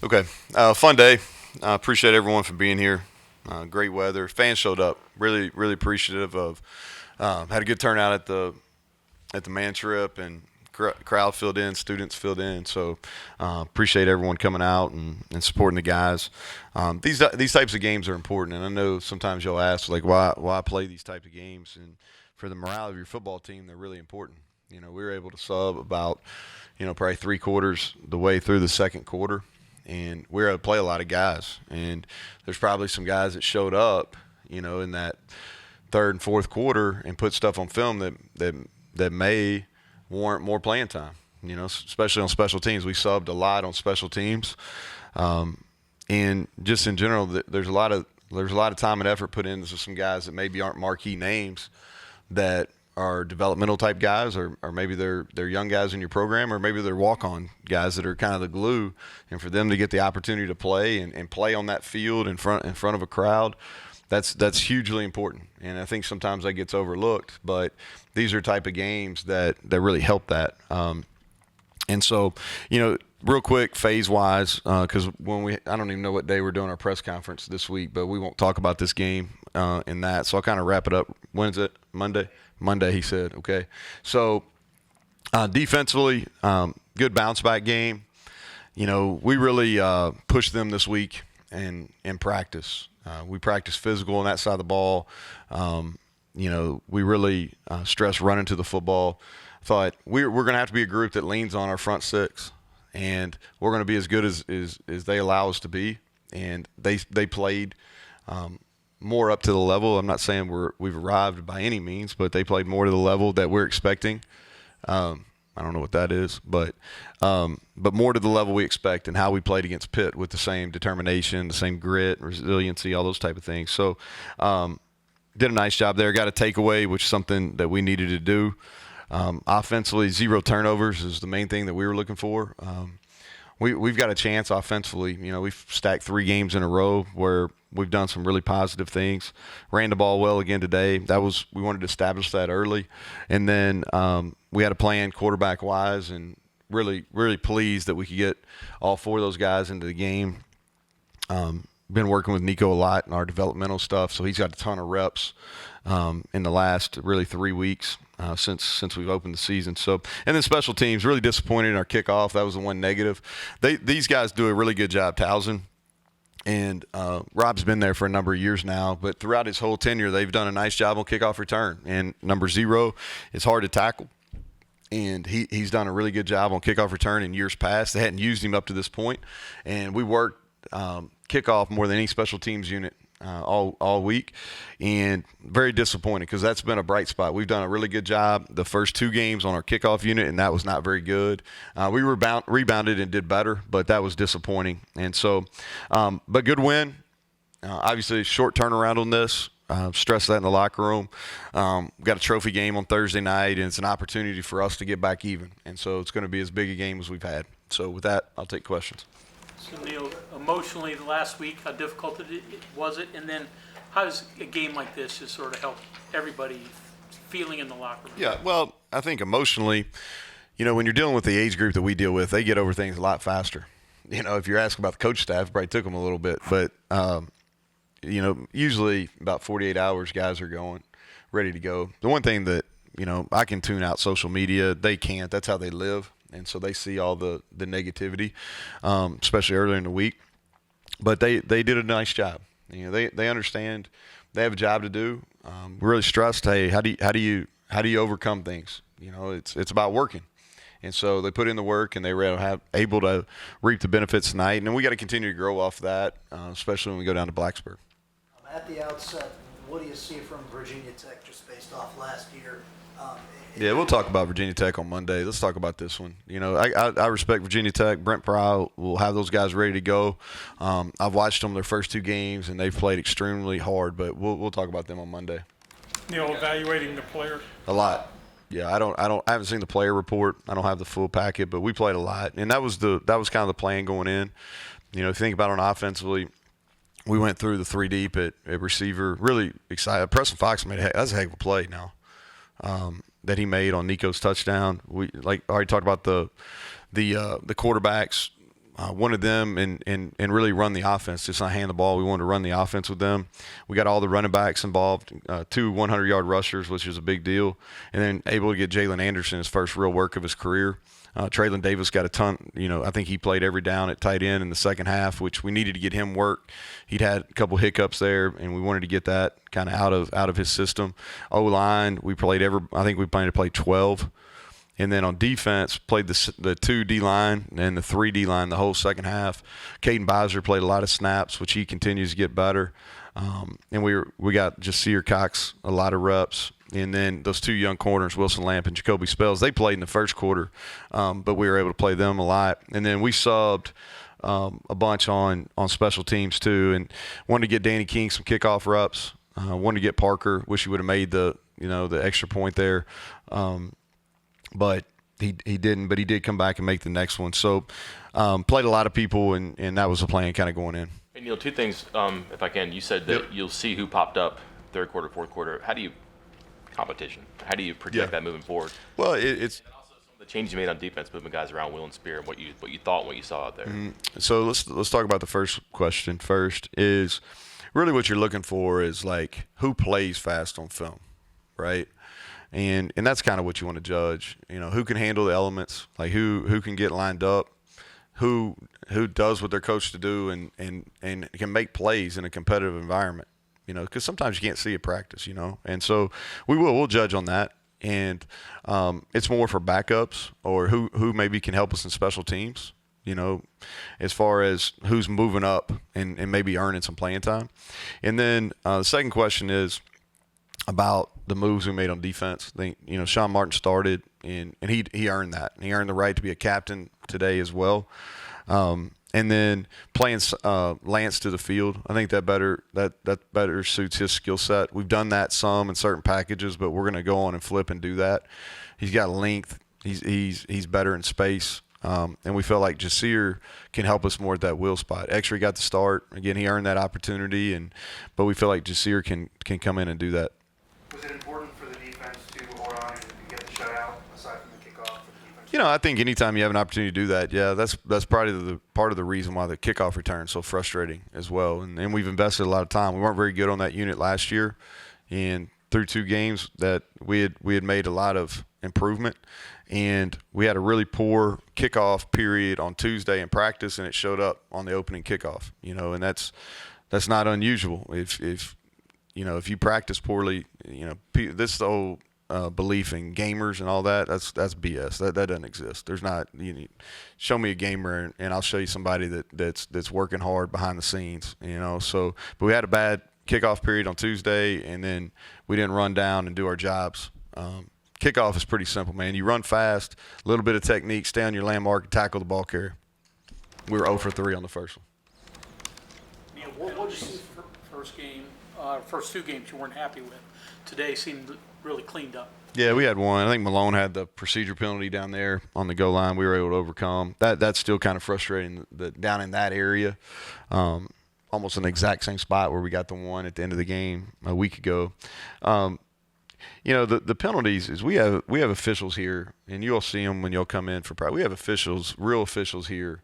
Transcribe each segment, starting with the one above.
Okay, fun day. Appreciate everyone for being here. Great weather. Fans showed up. Really, really appreciative of. Had a good turnout at the man trip, and crowd filled in, students filled in. So appreciate everyone coming out and supporting the guys. These types of games are important, and I know sometimes you'll ask like why play these types of games, and for the morale of your football team, they're really important. We were able to sub about probably 3/4 the way through the second quarter, and we were able to play a lot of guys. And there's probably some guys that showed up, in that third and fourth quarter and put stuff on film that may warrant more playing time. Especially on special teams. We subbed a lot on special teams, and just in general, there's a lot of time and effort put into some guys that maybe aren't marquee names, that are developmental type guys, or maybe they're young guys in your program, or maybe they're walk-on guys that are kind of the glue. And for them to get the opportunity to play and play on that field in front of a crowd, that's hugely important. And I think sometimes that gets overlooked, but these are type of games that really help that. And so, real quick, phase-wise, because I don't even know what day we're doing our press conference this week, but we won't talk about this game in that. So I'll kind of wrap it up. When is it? Monday? Monday, he said. Okay. So defensively, good bounce-back game. We really pushed them this week in practice. We practiced physical on that side of the ball. We really stressed running to the football. Thought we're going to have to be a group that leans on our front six, and we're going to be as good as they allow us to be. And they played more up to the level. I'm not saying we've arrived by any means, but they played more to the level that we're expecting. I don't know what that is, but more to the level we expect, and how we played against Pitt with the same determination, the same grit, resiliency, all those type of things. So did a nice job there. Got a takeaway, which is something that we needed to do. Offensively, 0 turnovers is the main thing that we were looking for. We've got a chance offensively. We've stacked 3 games in a row where we've done some really positive things. Ran the ball well again today. We wanted to establish that early. And then we had a plan quarterback-wise, and really, really pleased that we could get all 4 of those guys into the game. Been working with Nico a lot in our developmental stuff, so he's got a ton of reps in the last really 3 weeks since we've opened the season. So, and then special teams, really disappointed in our kickoff. That was the one negative. These guys do a really good job. Towson and Rob's been there for a number of years now, but throughout his whole tenure, they've done a nice job on kickoff return. And number 0 is hard to tackle. And he's done a really good job on kickoff return in years past. They hadn't used him up to this point, and we worked kickoff more than any special teams unit all week, and very disappointed because that's been a bright spot. We've done a really good job the first 2 games on our kickoff unit, and that was not very good. We rebounded and did better, but that was disappointing. And so, but good win. Obviously, short turnaround on this. Stress that in the locker room. Got a trophy game on Thursday night, and it's an opportunity for us to get back even. And so it's going to be as big a game as we've had. So with that, I'll take questions. So Neal, emotionally last week, how difficult was it? And then how does a game like this just sort of help everybody feeling in the locker room? Yeah, well, I think emotionally, when you're dealing with the age group that we deal with, they get over things a lot faster. If you're asking about the coach staff, it probably took them a little bit. But, usually about 48 hours, guys are going, ready to go. The one thing that, I can tune out social media. They can't. That's how they live. And so they see all the negativity, especially earlier in the week. But they did a nice job. They understand they have a job to do. We're really stressed. Hey, how do you overcome things? It's about working. And so they put in the work, and they were able to reap the benefits tonight. And then we got to continue to grow off that, especially when we go down to Blacksburg. At the outset, what do you see from Virginia Tech just based off last year? Yeah, we'll talk about Virginia Tech on Monday. Let's talk about this one. I respect Virginia Tech. Brent Pry will have those guys ready to go. I've watched them their first 2 games, and they've played extremely hard. But we'll talk about them on Monday. Neal, evaluating the players? A lot. Yeah, I haven't seen the player report. I don't have the full packet, but we played a lot, and that was kind of the plan going in. If you think about it offensively, we went through the 3 deep at receiver. Really excited. Preston Fox that's a heck of a play now. That he made on Nico's touchdown. We already talked about the quarterbacks. wanted them and really run the offense, just not hand the ball. We wanted to run the offense with them. We got all the running backs involved, 2 100-yard rushers, which is a big deal, and then able to get Jalen Anderson his first real work of his career. Traylon Davis got a ton. I think he played every down at tight end in the second half, which we needed to get him work. He'd had a couple hiccups there, and we wanted to get that kind of out of his system. O-line, I think we planned to play 12. And then on defense, played the 2 D-line and the 3 D-line the whole second half. Caden Beiser played a lot of snaps, which he continues to get better. And we got Jasir Cox a lot of reps. And then those 2 young corners, Wilson Lamp and Jacoby Spells, they played in the first quarter, but we were able to play them a lot. And then we subbed a bunch on special teams too, and wanted to get Danny King some kickoff reps. Wanted to get Parker. Wish he would have made the extra point there. But he didn't. But he did come back and make the next one. So played a lot of people, and that was the plan kind of going in. Hey, Neal, 2 things, if I can. You said that You'll see who popped up third quarter, fourth quarter. How do you project that moving forward? Well, it's and also some of the changes you made on defense, moving guys around Will and Spear, and what you thought and what you saw out there. Mm-hmm. So let's talk about the first question first. Is really what you're looking for is like who plays fast on film, right? And that's kind of what you want to judge. Who can handle the elements, like who can get lined up, who does what they're coached to do, and can make plays in a competitive environment. Because sometimes you can't see at practice. And so we'll judge on that. And it's more for backups or who maybe can help us in special teams. As far as who's moving up and maybe earning some playing time. And then the second question is about the moves we made on defense. I think, Sean Martin started, and he earned that. He earned the right to be a captain today as well. And then playing Lance to the field, I think that better suits his skill set. We've done that some in certain packages, but we're going to go on and flip and do that. He's got length. He's better in space. And we felt like Jasir can help us more at that will spot. X-Ray got the start. Again, he earned that opportunity, but we feel like Jasir can come in and do that. Was it important for the defense to hold on and get the shutout aside from the kickoff for the defense? I think anytime you have an opportunity to do that, yeah, that's probably the part of the reason why the kickoff return is so frustrating as well. And we've invested a lot of time. We weren't very good on that unit last year, and through 2 games that we had made a lot of improvement. And we had a really poor kickoff period on Tuesday in practice, and it showed up on the opening kickoff. And that's not unusual. If you practice poorly, this whole belief in gamers and all that, that's BS. That doesn't exist. There's not. Show me a gamer, and I'll show you somebody that's working hard behind the scenes. So, but we had a bad kickoff period on Tuesday, and then we didn't run down and do our jobs. Kickoff is pretty simple, man. You run fast, a little bit of technique, stay on your landmark, and tackle the ball carrier. We were 0 for 3 on the first one. Neal, what did you see for first game, first 2 games you weren't happy with? Today seemed really cleaned up. Yeah, we had one. I think Malone had the procedure penalty down there on the goal line. We were able to overcome. That's still kind of frustrating down in that area. Almost in the exact same spot where we got the one at the end of the game a week ago. The penalties is we have officials here, and you'll see them when you'll come in for practice. We have officials, real officials here,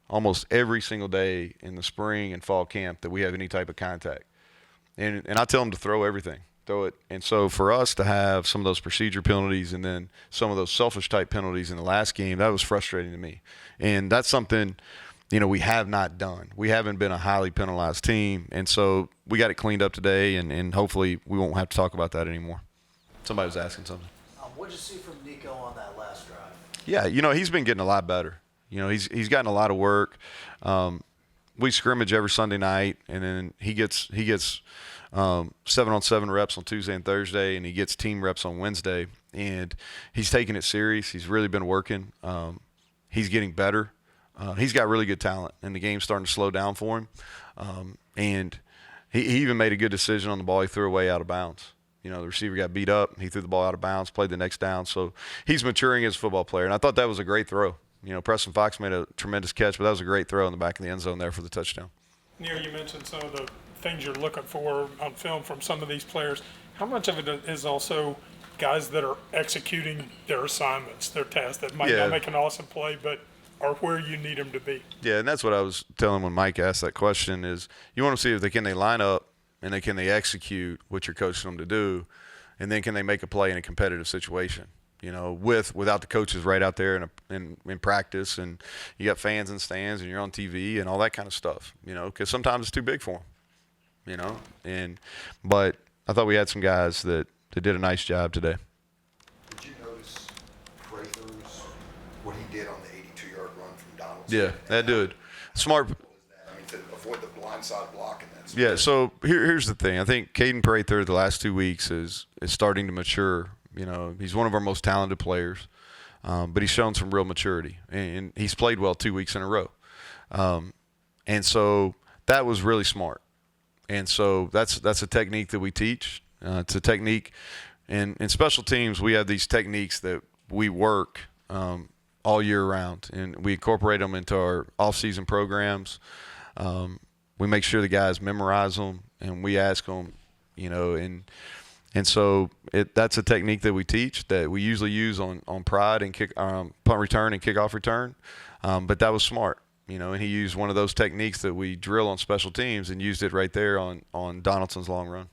almost every single day in the spring and fall camp that we have any type of contact. And I tell them to throw everything, throw it. And so for us to have some of those procedure penalties and then some of those selfish type penalties in the last game, that was frustrating to me. And that's something we have not done. We haven't been a highly penalized team, and so we got it cleaned up today, and hopefully we won't have to talk about that anymore. Somebody was asking something. What did you see from Nico on that last drive? Yeah, he's been getting a lot better. He's gotten a lot of work. We scrimmage every Sunday night, and then he gets 7-on-7 reps on Tuesday and Thursday, and he gets team reps on Wednesday. And he's taking it serious. He's really been working. He's getting better. He's got really good talent, and the game's starting to slow down for him. And he even made a good decision on the ball he threw away out of bounds. The receiver got beat up. He threw the ball out of bounds, played the next down. So he's maturing as a football player, and I thought that was a great throw. Preston Fox made a tremendous catch, but that was a great throw in the back of the end zone there for the touchdown. Neal, you mentioned some of the things you're looking for on film from some of these players. How much of it is also guys that are executing their assignments, their tasks, that might not make an awesome play, but are where you need them to be. Yeah, and that's what I was telling when Mike asked that question is you want to see if they line up and can they execute what you're coaching them to do, and then can they make a play in a competitive situation, without the coaches right out there in practice, and you got fans in stands and you're on TV and all that kind of stuff, because sometimes it's too big for them, but I thought we had some guys that did a nice job today. Did you notice Prather's, what he did on the 82-yard run from Donaldson? Yeah, that dude. Smart. I mean, to avoid the blindside block and that. Yeah, so here's the thing. I think Caden Prather the last 2 weeks is starting to mature. He's one of our most talented players, but he's shown some real maturity, and he's played well 2 weeks in a row. And so that was really smart. And so that's a technique that we teach. It's a technique. And in special teams, we have these techniques that we work all year round, and we incorporate them into our off-season programs. We make sure the guys memorize them, and we ask them, and so that's a technique that we teach that we usually use on pride and punt return and kickoff return. But that was smart, and he used one of those techniques that we drill on special teams and used it right there on Donaldson's long run.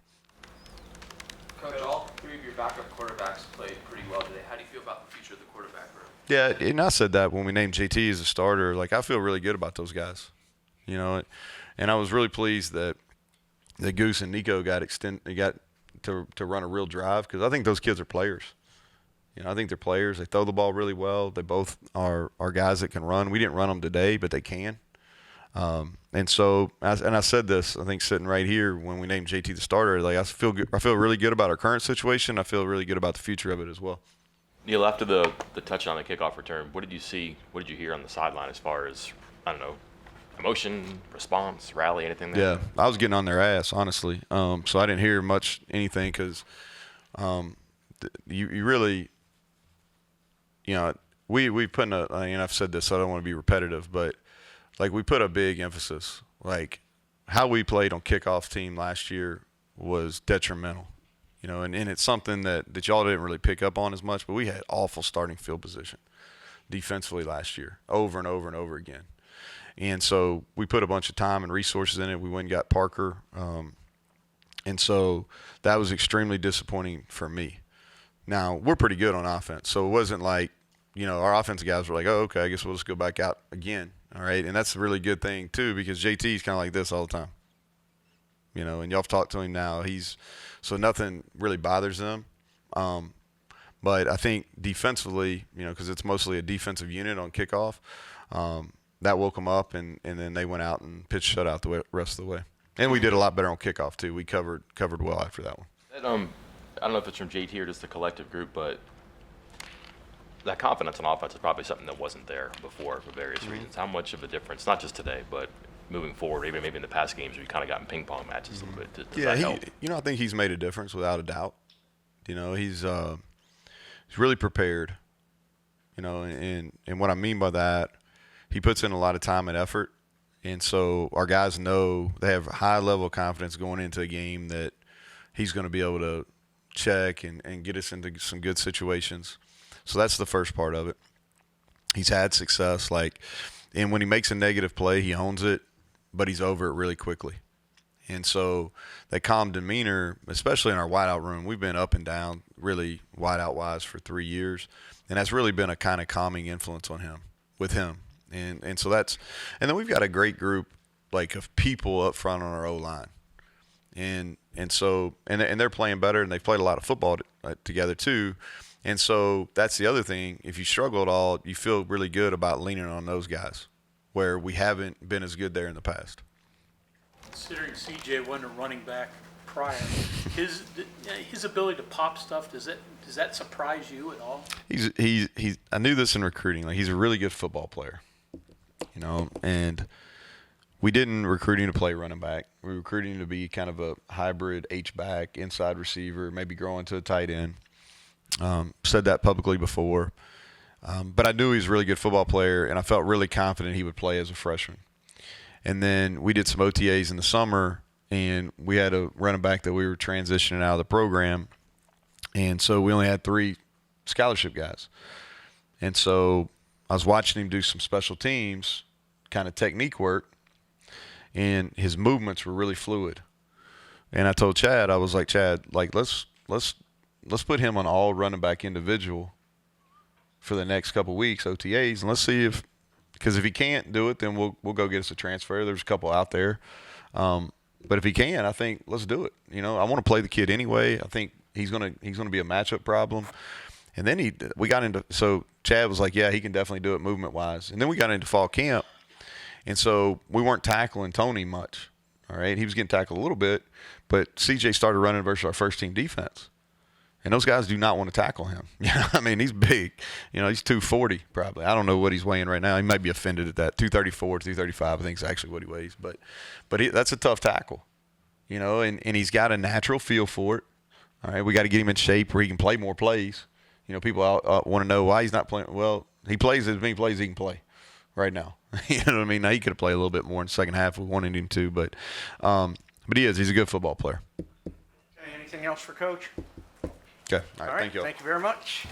Coach, all three of your backup quarterbacks played pretty well today. How do you feel about the future of the quarterback room? Yeah, and I said that when we named JT as a starter. Like, I feel really good about those guys, and I was really pleased that Goose and Nico got to run a real drive, because I think those kids are players. I think they're players. They throw the ball really well. They both are guys that can run. We didn't run them today, but they can. And so, I said this, I think sitting right here when we named JT the starter, like I feel really good about our current situation. I feel really good about the future of it as well. Neal, after the touch on the kickoff return, what did you see? What did you hear on the sideline as far as, I don't know, emotion, response, rally, anything there? Yeah, I was getting on their ass, honestly. So I didn't hear anything because you really, we put in I've said this, so I don't want to be repetitive, but like we put a big emphasis. Like how we played on kickoff team last year was detrimental. And it's something that y'all didn't really pick up on as much, but we had awful starting field position defensively last year, over and over and over again. And so we put a bunch of time and resources in it. We went and got Parker. And so that was extremely disappointing for me. Now, we're pretty good on offense, so it wasn't like, our offensive guys were like, oh, okay, I guess we'll just go back out again, all right? And that's a really good thing, too, because JT's kind of like this all the time. And y'all have talked to him now. So nothing really bothers them. But I think defensively, because it's mostly a defensive unit on kickoff, that woke them up, and then they went out and pitched shutout the rest of the way. And we did a lot better on kickoff, too. We covered well after that one. I don't know if it's from JT or just the collective group, but that confidence on offense is probably something that wasn't there before for various reasons. How much of a difference, not just today, but moving forward, even maybe in the past games where you kind of got in ping pong matches a little bit? Does that help? I think he's made a difference without a doubt. He's really prepared. And what I mean by that, he puts in a lot of time and effort, and so our guys know they have high level of confidence going into a game that he's going to be able to check and get us into some good situations. So that's the first part of it. He's had success, and when he makes a negative play, he owns it, but he's over it really quickly. And so that calm demeanor, especially in our wideout room, we've been up and down really wideout-wise for 3 years, and that's really been a kind of calming influence on him, with him. And so and then we've got a great group of people up front on our O-line. And so they're playing better, and they've played a lot of football together too. And so that's the other thing. If you struggle at all, you feel really good about leaning on those guys, where we haven't been as good there in the past. Considering CJ wasn't a running back prior, his ability to pop stuff, does that surprise you at all? He's I knew this in recruiting. He's a really good football player, and we didn't recruit him to play running back. We recruited him to be kind of a hybrid H-back, inside receiver, maybe grow into a tight end. Said that publicly before. But I knew he was a really good football player, and I felt really confident he would play as a freshman. And then we did some OTAs in the summer, and we had a running back that we were transitioning out of the program. And so we only had 3 scholarship guys. And so I was watching him do some special teams kind of technique work, and his movements were really fluid. And I told Chad, I was like, Chad, like let's put him on all running back individual for the next couple weeks, OTAs, and let's see because if he can't do it, then we'll go get us a transfer. There's a couple out there, but if he can, I think let's do it. You know, I want to play the kid anyway. I think he's gonna be a matchup problem. And then we got into, so Chad was like, yeah, he can definitely do it movement wise. And then we got into fall camp, and so we weren't tackling Tony much. All right, he was getting tackled a little bit, but CJ started running versus our first team defense. And those guys do not want to tackle him. Yeah, I mean, he's big. You know, he's 240 probably. I don't know what he's weighing right now. He might be offended at that. 234, 235, I think is actually what he weighs. But that's a tough tackle, you know, and he's got a natural feel for it. All right, we got to get him in shape where he can play more plays. You know, people want to know why he's not playing. Well, he plays as many plays as he can play right now. You know what I mean? Now he could have played a little bit more in the second half. We wanted him to, but he's a good football player. Okay, anything else for Coach? Okay. All right. Thank you all. Thank you very much.